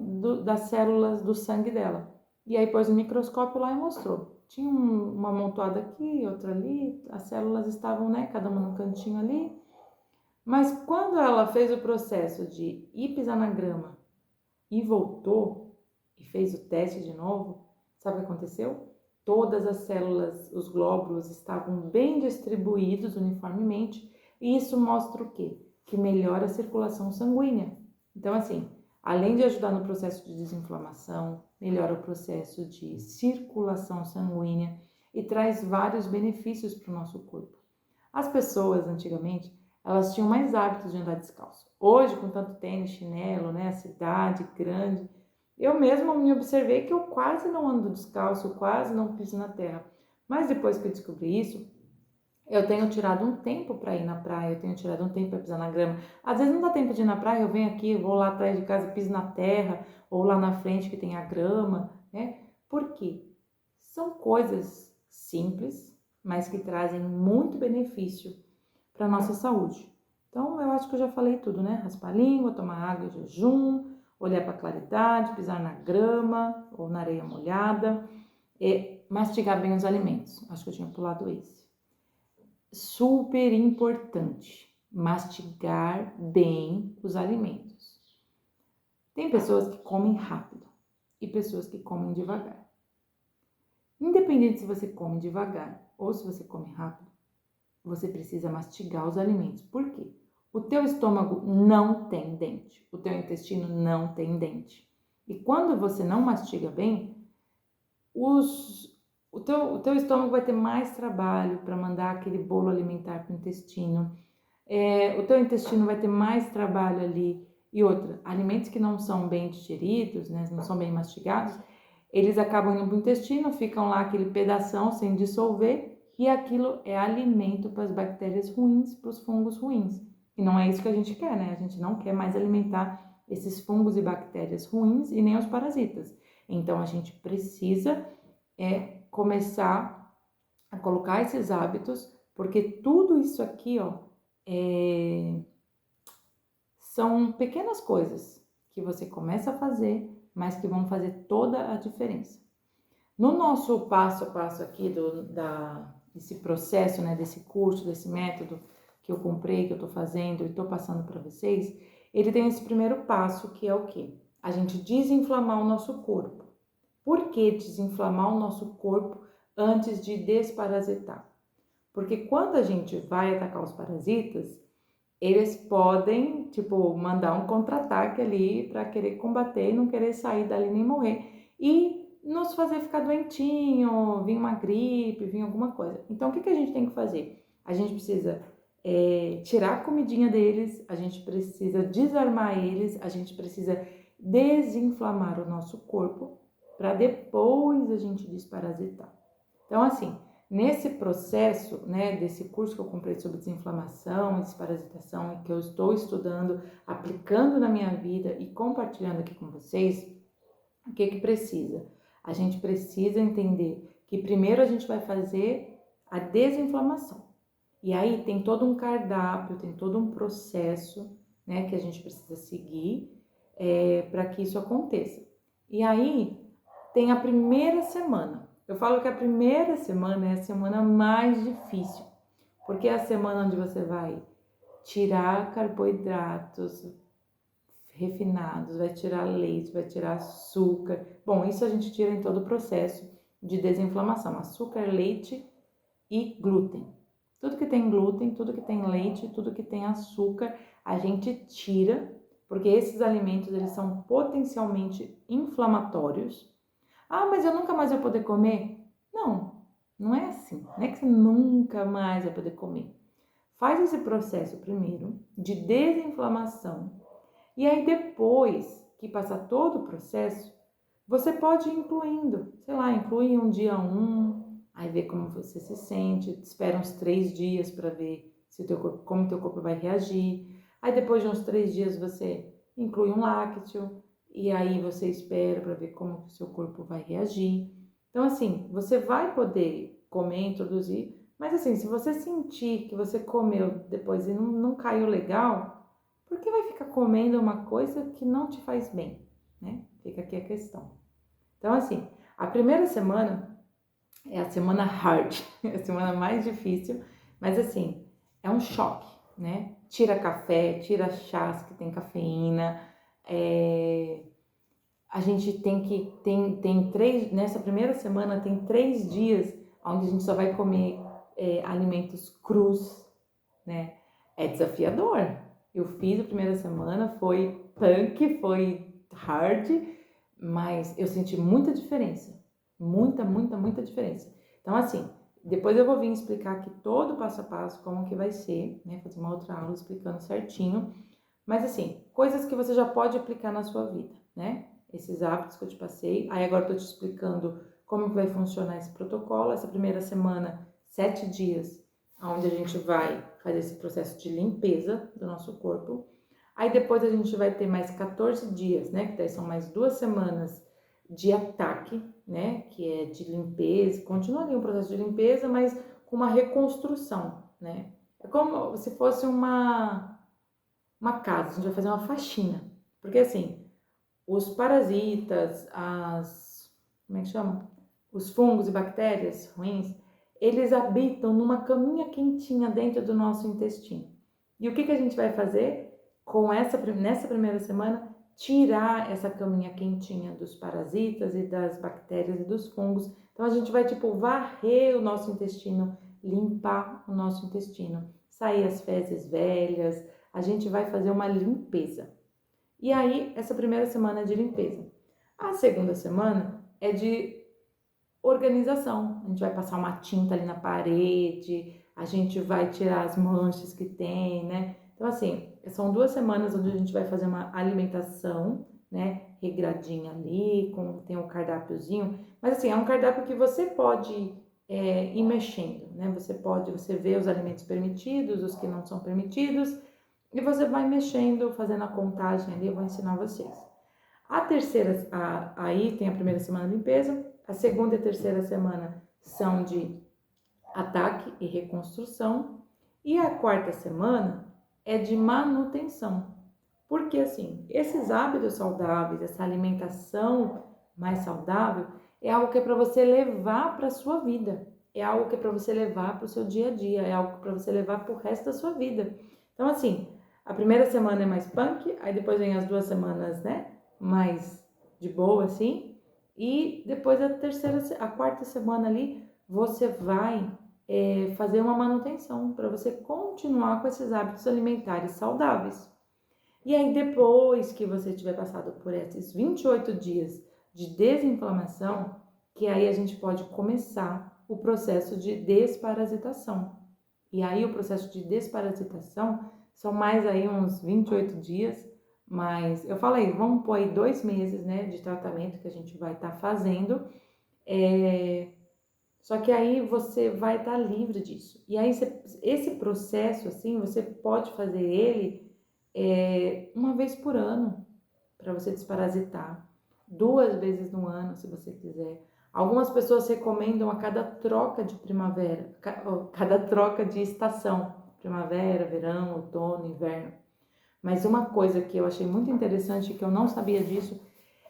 das células do sangue dela. E aí pôs um microscópio lá e mostrou. Tinha uma amontoada aqui, outra ali, as células estavam, né, cada uma no cantinho ali. Mas quando ela fez o processo de ir pisar na grama e voltou e fez o teste de novo, sabe o que aconteceu? Todas as células, os glóbulos estavam bem distribuídos uniformemente, E isso mostra o quê? Que melhora a circulação sanguínea. Então, assim, além de ajudar no processo de desinflamação, melhora o processo de circulação sanguínea e traz vários benefícios para o nosso corpo. As pessoas, antigamente, elas tinham mais hábitos de andar descalço. Hoje, com tanto tênis, chinelo, né, a cidade grande, eu mesma me observei que eu quase não ando descalço, eu quase não piso na terra. Mas depois que eu descobri isso, eu tenho tirado um tempo para ir na praia, eu tenho tirado um tempo para pisar na grama. Às vezes não dá tempo de ir na praia, eu venho aqui, eu vou lá atrás de casa, piso na terra, ou lá na frente que tem a grama, né? Por quê? São coisas simples, mas que trazem muito benefício para a nossa saúde. Então, eu acho que eu já falei tudo, né? Raspar a língua, tomar água em jejum, olhar para a claridade, pisar na grama ou na areia molhada e mastigar bem os alimentos. Acho que eu tinha pulado esse. Super importante, mastigar bem os alimentos. Tem pessoas que comem rápido e pessoas que comem devagar. Independente se você come devagar ou se você come rápido, você precisa mastigar os alimentos. Por quê? O teu estômago não tem dente, o teu intestino não tem dente. E quando você não mastiga bem, o teu estômago vai ter mais trabalho para mandar aquele bolo alimentar para o intestino. O teu intestino vai ter mais trabalho ali. E outra, alimentos que não são bem digeridos, né, não são bem mastigados, eles acabam indo para o intestino, ficam lá aquele pedação sem dissolver, e aquilo é alimento para as bactérias ruins, para os fungos ruins. E não é isso que a gente quer, né? A gente não quer mais alimentar esses fungos e bactérias ruins e nem os parasitas. Então, a gente precisa começar a colocar esses hábitos, porque tudo isso aqui, são pequenas coisas que você começa a fazer, mas que vão fazer toda a diferença. No nosso passo a passo aqui desse processo, né, desse curso, desse método que eu comprei, que eu tô fazendo e tô passando para vocês, ele tem esse primeiro passo que é o quê? A gente desinflamar o nosso corpo. Por que desinflamar o nosso corpo antes de desparasitar? Porque quando a gente vai atacar os parasitas, eles podem, mandar um contra-ataque ali para querer combater e não querer sair dali nem morrer. E nos fazer ficar doentinho, vir uma gripe, vir alguma coisa. Então, o que a gente tem que fazer? A gente precisa tirar a comidinha deles, a gente precisa desarmar eles, a gente precisa desinflamar o nosso corpo para depois a gente desparasitar. Então, assim, nesse processo, né, desse curso que eu comprei sobre desinflamação e desparasitação e que eu estou estudando, aplicando na minha vida e compartilhando aqui com vocês, o que precisa? A gente precisa entender que primeiro a gente vai fazer a desinflamação. E aí tem todo um cardápio, tem todo um processo, né, que a gente precisa seguir para que isso aconteça. E aí tem a primeira semana. Eu falo que a primeira semana é a semana mais difícil, porque é a semana onde você vai tirar carboidratos refinados, vai tirar leite, vai tirar açúcar. Bom, isso a gente tira em todo o processo de desinflamação, açúcar, leite e glúten. Tudo que tem glúten, tudo que tem leite, tudo que tem açúcar, a gente tira, porque esses alimentos eles são potencialmente inflamatórios. Ah, mas eu nunca mais vou poder comer? Não, não é assim. Não é que você nunca mais vai poder comer. Faz esse processo primeiro de desinflamação e aí depois que passar todo o processo, você pode ir incluindo, inclui um dia aí vê como você se sente, espera uns 3 dias para ver se como o teu corpo vai reagir. Aí depois de uns 3 dias você inclui um lácteo, e aí você espera para ver como o seu corpo vai reagir. Então, assim, você vai poder comer, introduzir, mas assim, se você sentir que você comeu depois e não caiu legal, por que vai ficar comendo uma coisa que não te faz bem, né? Fica aqui a questão. Então, assim, a primeira semana é a semana hard, é a semana mais difícil, mas assim, é um choque, né? Tira café, tira chás que tem cafeína, a gente tem 3, nessa primeira semana tem 3 dias onde a gente só vai comer alimentos crus, né? É desafiador. Eu fiz a primeira semana, foi punk, foi hard, mas eu senti muita diferença. Muita diferença. Então, assim, depois eu vou vir explicar aqui todo o passo a passo, como que vai ser, né? Fazer uma outra aula explicando certinho. Mas, assim, coisas que você já pode aplicar na sua vida, né? Esses hábitos que eu te passei. Aí agora eu tô te explicando como que vai funcionar esse protocolo. Essa primeira semana, 7 dias, onde a gente vai fazer esse processo de limpeza do nosso corpo. Aí depois a gente vai ter mais 14 dias, né? Que daí são mais 2 semanas de ataque, né? Que é de limpeza. Continua ali um processo de limpeza, mas com uma reconstrução, né? É como se fosse uma casa, a gente vai fazer uma faxina. Porque assim, os parasitas, como é que chama? Os fungos e bactérias ruins, eles habitam numa caminha quentinha dentro do nosso intestino. E o que a gente vai fazer nessa primeira semana? Tirar essa caminha quentinha dos parasitas e das bactérias e dos fungos. Então a gente vai varrer o nosso intestino, limpar o nosso intestino, sair as fezes velhas, a gente vai fazer uma limpeza. E aí, essa primeira semana é de limpeza. A segunda semana é de organização. A gente vai passar uma tinta ali na parede, a gente vai tirar as manchas que tem, né? Então, assim, são 2 semanas onde a gente vai fazer uma alimentação, né? Regradinha ali, tem um cardápiozinho. Mas, assim, é um cardápio que você pode ir mexendo, né? Você vê os alimentos permitidos, os que não são permitidos, e você vai mexendo, fazendo a contagem ali, eu vou ensinar vocês. A terceira, aí tem a primeira semana de limpeza, a segunda e a terceira semana são de ataque e reconstrução, e a quarta semana é de manutenção. Porque assim, esses hábitos saudáveis, essa alimentação mais saudável, é algo que é para você levar para a sua vida, é algo que é para você levar para o seu dia a dia, é algo para você levar para o resto da sua vida. Então assim, a primeira semana é mais punk, aí depois vem as 2 semanas, né, mais de boa assim, e depois a quarta semana ali, você vai fazer uma manutenção para você continuar com esses hábitos alimentares saudáveis. E aí, depois que você tiver passado por esses 28 dias de desinflamação, que aí a gente pode começar o processo de desparasitação. E aí, o processo de desparasitação são mais aí uns 28 dias, mas eu falei, vamos pôr aí 2 meses, né, de tratamento que a gente vai estar fazendo. Só que aí você vai estar livre disso. E aí, esse processo, assim, você pode fazer ele uma vez por ano, para você desparasitar. 2 vezes no ano, se você quiser. Algumas pessoas recomendam a cada troca de primavera, cada troca de estação, primavera, verão, outono, inverno. Mas uma coisa que eu achei muito interessante, que eu não sabia disso,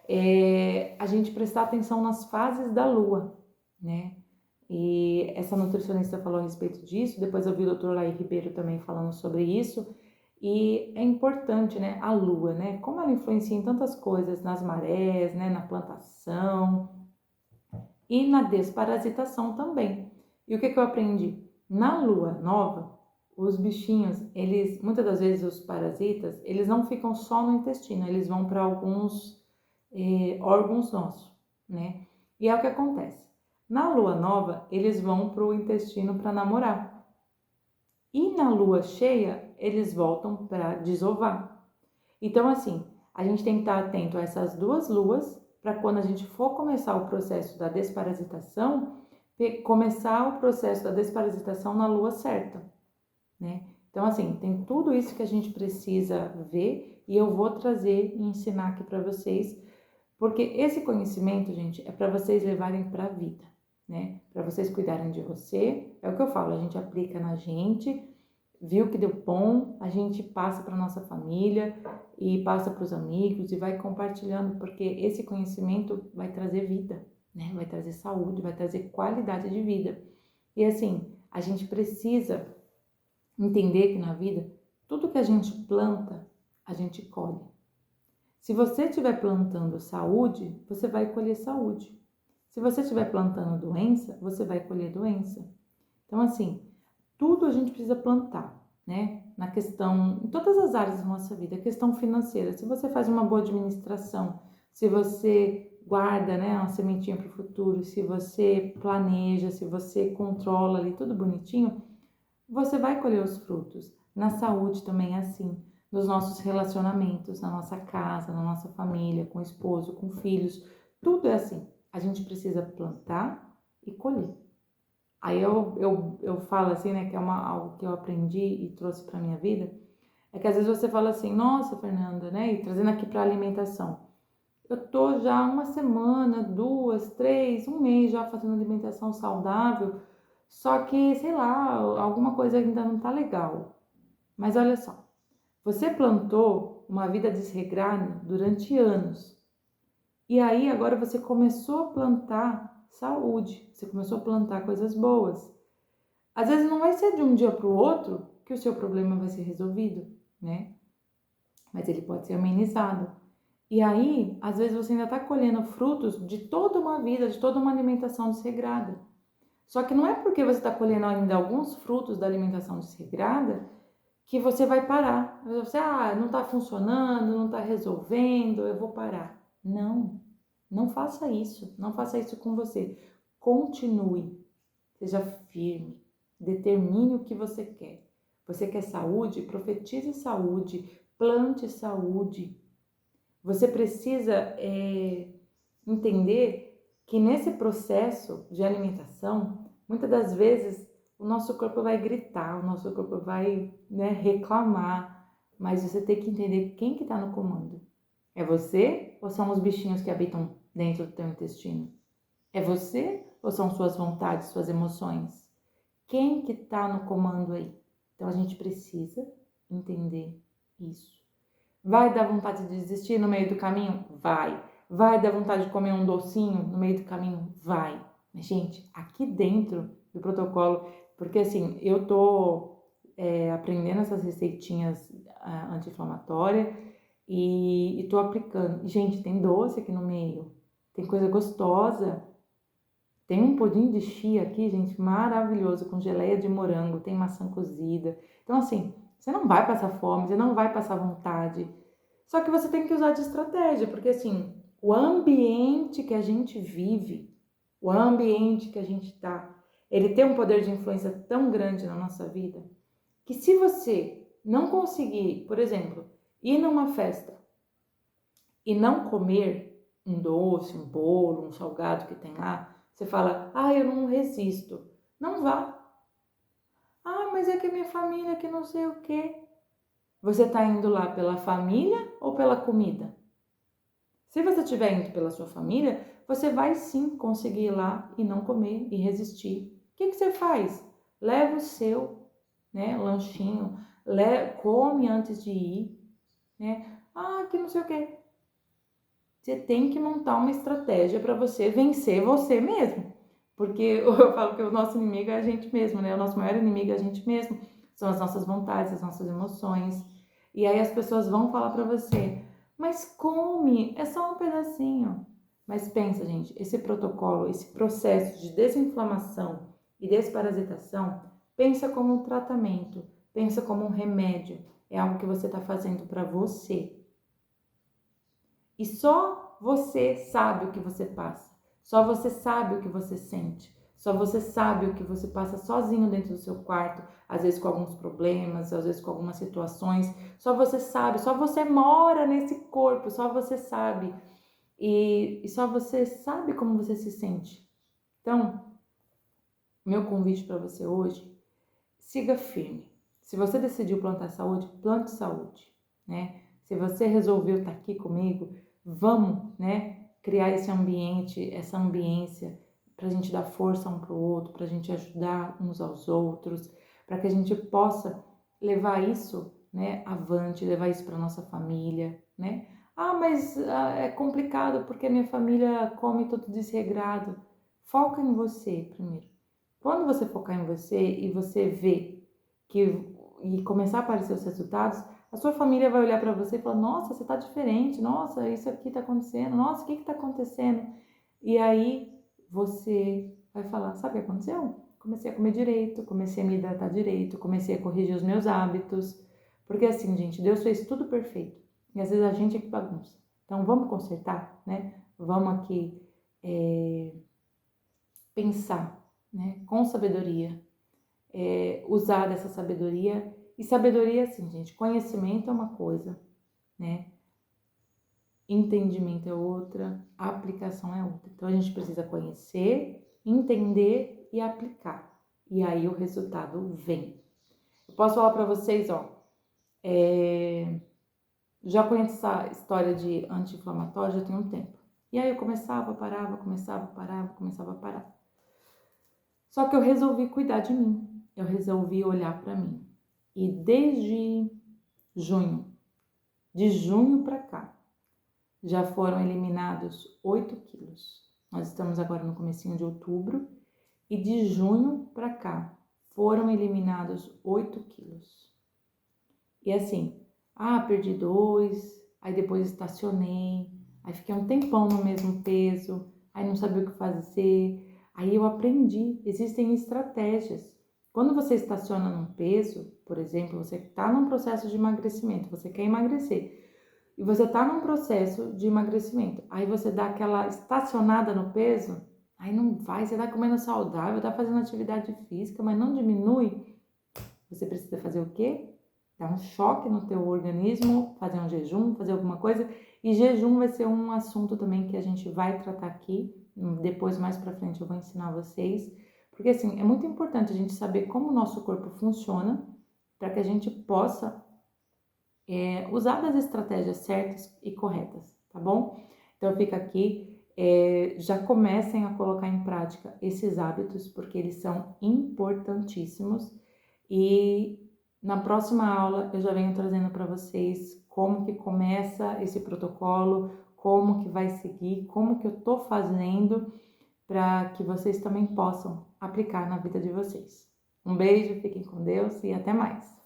é a gente prestar atenção nas fases da lua, né? E essa nutricionista falou a respeito disso, depois eu vi o Dr. Laí Ribeiro também falando sobre isso, e é importante, né, a lua, né, como ela influencia em tantas coisas, nas marés, né, na plantação e na desparasitação também. E o que eu aprendi? Na lua nova, os bichinhos, muitas das vezes os parasitas, eles não ficam só no intestino, eles vão para alguns órgãos nossos, né, e é o que acontece. Na lua nova, eles vão para o intestino para namorar. E na lua cheia, eles voltam para desovar. Então, assim, a gente tem que estar atento a essas 2 luas para quando a gente for começar o processo da desparasitação, começar o processo da desparasitação na lua certa, né? Então, assim, tem tudo isso que a gente precisa ver e eu vou trazer e ensinar aqui para vocês, porque esse conhecimento, gente, é para vocês levarem para a vida, né? Para vocês cuidarem de você. É o que eu falo, a gente aplica na gente, viu que deu bom, a gente passa para nossa família e passa para os amigos e vai compartilhando, porque esse conhecimento vai trazer vida, né? Vai trazer saúde, vai trazer qualidade de vida. E assim, a gente precisa entender que na vida, tudo que a gente planta, a gente colhe. Se você estiver plantando saúde, você vai colher saúde. Se você estiver plantando doença, você vai colher doença. Então, assim, tudo a gente precisa plantar, né? na questão, em todas as áreas da nossa vida, a questão financeira. Se você faz uma boa administração, se você guarda, né, uma sementinha para o futuro, se você planeja, se você controla ali tudo bonitinho, você vai colher os frutos. Na saúde também é assim, nos nossos relacionamentos, na nossa casa, na nossa família, com o esposo, com filhos, tudo é assim. A gente precisa plantar e colher. Aí eu falo assim, né, que é algo que eu aprendi e trouxe para minha vida, é que às vezes você fala assim, nossa, Fernanda, né, e trazendo aqui para alimentação, eu tô já uma semana, 2, 3, um mês já fazendo alimentação saudável, só que, sei lá, alguma coisa ainda não tá legal. Mas olha só, você plantou uma vida desregrada durante anos. E aí agora você começou a plantar saúde, você começou a plantar coisas boas. Às vezes não vai ser de um dia para o outro que o seu problema vai ser resolvido, né? Mas ele pode ser amenizado. E aí, às vezes você ainda está colhendo frutos de toda uma vida, de toda uma alimentação desregrada. Só que não é porque você está colhendo ainda alguns frutos da alimentação desregrada que você vai parar. Você, não está funcionando, não está resolvendo, eu vou parar. Não, não faça isso. Não faça isso com você. Continue, seja firme, determine o que você quer. Você quer saúde? Profetize saúde, plante saúde. Você precisa entender que nesse processo de alimentação, muitas das vezes o nosso corpo vai gritar, o nosso corpo vai, né, reclamar, mas você tem que entender quem que está no comando. É você ou são os bichinhos que habitam dentro do teu intestino? É você ou são suas vontades, suas emoções? Quem que está no comando aí? Então a gente precisa entender isso. Vai dar vontade de desistir no meio do caminho? Vai. Vai dar vontade de comer um docinho no meio do caminho? Vai. Mas, gente, aqui dentro do protocolo, porque assim, eu tô aprendendo essas receitinhas anti-inflamatórias e tô aplicando. Gente, tem doce aqui no meio, tem coisa gostosa. Tem um pudim de chia aqui, gente, maravilhoso, com geleia de morango, tem maçã cozida. Então, assim, você não vai passar fome, você não vai passar vontade. Só que você tem que usar de estratégia, porque, assim, o ambiente que a gente vive, o ambiente que a gente tá, ele tem um poder de influência tão grande na nossa vida, que se você não conseguir, por exemplo, ir numa festa e não comer um doce, um bolo, um salgado que tem lá, você fala, eu não resisto. Não vá. Mas é que a minha família que não sei o quê. Você está indo lá pela família ou pela comida? Se você estiver indo pela sua família, você vai sim conseguir ir lá e não comer e resistir. O que você faz? Leva o seu, né, lanchinho, come antes de ir, né? Que não sei o quê. Você tem que montar uma estratégia para você vencer você mesmo. Porque eu falo que o nosso inimigo é a gente mesmo, né? O nosso maior inimigo é a gente mesmo. São as nossas vontades, as nossas emoções. E aí as pessoas vão falar para você, mas come, é só um pedacinho. Mas pensa, gente, esse protocolo, esse processo de desinflamação e desparasitação, pensa como um tratamento, pensa como um remédio. É algo que você está fazendo para você. E só você sabe o que você passa. Só você sabe o que você sente. Só você sabe o que você passa sozinho dentro do seu quarto, às vezes com alguns problemas, às vezes com algumas situações. Só você sabe, só você mora nesse corpo, só você sabe. E só você sabe como você se sente. Então, meu convite para você hoje, siga firme. Se você decidiu plantar saúde, plante saúde, né? Se você resolveu estar aqui comigo, vamos, né, criar esse ambiente, essa ambiência, para a gente dar força um para o outro, para a gente ajudar uns aos outros, para que a gente possa levar isso, né, avante, levar isso para nossa família, né? Mas é complicado porque a minha família come tudo desregrado. Foca em você primeiro. Quando você focar em você e você ver e começar a aparecer os resultados, a sua família vai olhar para você e falar, nossa, você tá diferente, nossa, isso aqui tá acontecendo, nossa, o que tá acontecendo? E aí você vai falar, sabe o que aconteceu? Comecei a comer direito, comecei a me hidratar direito, comecei a corrigir os meus hábitos, Porque assim, gente, Deus fez tudo perfeito. E às vezes a gente é que bagunça. Então vamos consertar, né? Vamos aqui pensar, né? Com sabedoria. Usar dessa sabedoria. E sabedoria, assim, gente, conhecimento é uma coisa, né? Entendimento é outra, aplicação é outra. Então a gente precisa conhecer, entender e aplicar. E aí o resultado vem. Eu posso falar para vocês, ó, já conheço essa história de anti-inflamatório já tem um tempo. E aí eu começava, parava, começava, parava, começava a parar. Só que eu resolvi cuidar de mim. Eu resolvi olhar para mim. E desde de junho para cá, já foram eliminados 8 quilos. Nós estamos agora no comecinho de outubro e de junho para cá foram eliminados 8 quilos. E assim, perdi 2, aí depois estacionei, aí fiquei um tempão no mesmo peso, aí não sabia o que fazer, aí eu aprendi, existem estratégias. Quando você estaciona num peso, por exemplo, você está num processo de emagrecimento, você quer emagrecer, e você está num processo de emagrecimento, aí você dá aquela estacionada no peso, aí não vai, você está comendo saudável, está fazendo atividade física, mas não diminui, você precisa fazer o quê? Dar um choque no teu organismo, fazer um jejum, fazer alguma coisa, e jejum vai ser um assunto também que a gente vai tratar aqui, depois mais pra frente eu vou ensinar vocês, porque assim, é muito importante a gente saber como o nosso corpo funciona, para que a gente possa usar das estratégias certas e corretas, tá bom? Então fica aqui, já comecem a colocar em prática esses hábitos, porque eles são importantíssimos, e na próxima aula eu já venho trazendo para vocês como que começa esse protocolo, como que vai seguir, como que eu tô fazendo para que vocês também possam aplicar na vida de vocês. Um beijo, fiquem com Deus e até mais!